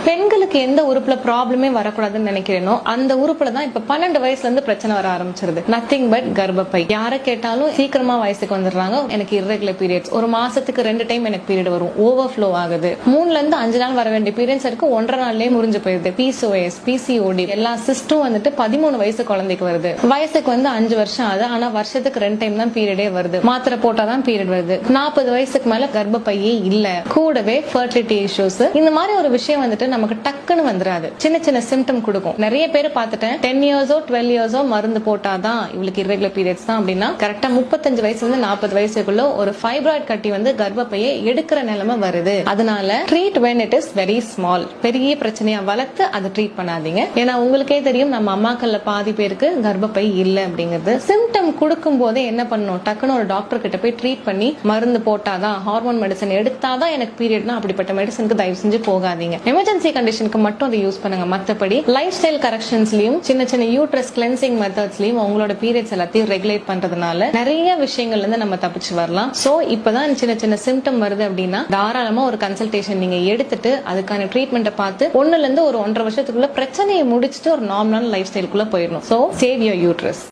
பெண்களுக்கு எந்த உறுப்புல ப்ராப்ளமே வரக்கூடாதுன்னு நினைக்கிறேனோ அந்த உறுப்புல தான் இப்ப 12 வயசுல இருந்து பிரச்சனை வர ஆரம்பிச்சிருது. நத்திங் பட் கர்ப்பப்பை. யார கேட்டாலும் சீக்கிரமா வயசுக்கு வந்துடுறாங்க. எனக்கு இர்ரெகுலர் பீரியட்ஸ், ஒரு மாசத்துக்கு 2 டைம் எனக்கு பீரியட் வரும், ஓவர்ஃப்ளோ ஆகுது. 3ல இருந்து 5 நாள் வர வேண்டிய பீரியட்ஸ் இருக்கு, 1.5 நாள்லயே முடிஞ்சு போயிருது. PCOS, PCOD எல்லா சிஸ்டும் வந்துட்டு 13 வயசு குழந்தைக்கு வருது. வயசுக்கு 5 வருஷம் ஆகுது, ஆனா வருஷத்துக்கு 2 டைம் தான் பீரியடே வருது. மாத்திரை போட்டாதான் பீரியட் வருது. 40 வயசுக்கு மேல கர்ப்பப்பையே இல்ல, கூடவே ஃபர்டிலிட்டி இஷ்யூஸ். இந்த மாதிரி ஒரு விஷயம் வந்துட்டு நமக்கு டக்குன்னு வந்துராது. சின்ன சின்ன சிம்டம் கொடுக்கும். நிறைய பேர் பார்த்துட்டேன் 10 இயர்ஸோ 12 இயர்ஸோ மருந்து போட்டாதான் இவளுக்கு இர்ரெகுலர் பீரியட்ஸ் தான் அப்படின்னா கரெக்டா 35 வயசுல இருந்து 40 வயசுக்குள்ள ஒரு ஃபைப்ராய்ட் கட்டி கர்ப்பப்பையை எடுக்கிற நிலைமை வருது. அதனால treat when it is very small. பெரிய பிரச்சனையா வளர்த்து அதை ட்ரீட் பண்ணாதீங்க. ஏன்னா உங்களுக்கே தெரியும் நம்ம அம்மாக்கள்ல பாதி பேருக்கு கர்ப்பப்பை இல்ல அப்படிங்கிறது. சிம்டம் கொடுக்கும் போதே என்ன பண்ணணும், டக்குன்னு ஒரு டாக்டர் கிட்ட போய் ட்ரீட் பண்ணி மருந்து போட்டாதான், ஹார்மோன் மெடிசன் எடுத்தாதான் எனக்கு பீரியட்னா அப்படிப்பட்ட மெடிசனுக்கு தயவு செஞ்சு போகாதீங்க. எமர்ஜென்சி கண்டிஷனுக்கு மட்டும் அதை யூஸ் பண்ணுங்க. மத்தபடி லைஃப் ஸ்டைல் கரெக்ஷன்ஸ்லயும் சின்ன சின்ன யூட்ரஸ் கிளென்சிங் மெத்தட்ஸ்லயும் உங்களோட பீரியட்ஸ் எல்லாத்தையும் ரெகுலேட் பண்றதுனால நிறைய விஷயங்கள்ல இருந்து நம்ம தப்பிச்சு வரலாம். சோ இப்பதான் சின்ன சின்ன சிம்டம் வருது அப்படின்னா தாராளமா ஒரு கன்சல்டேஷன் நீங்க எடுத்துட்டு அதுக்கான ட்ரீட்மெண்ட்டை பார்த்து 1ல இருந்து ஒரு 1.5 வருஷத்துக்குள்ள பிரச்சனையை முடிச்சுட்டு ஒரு நார்மலான லைஃப் ஸ்டைலுக்குள்ள போயிடணும். So save your uterus.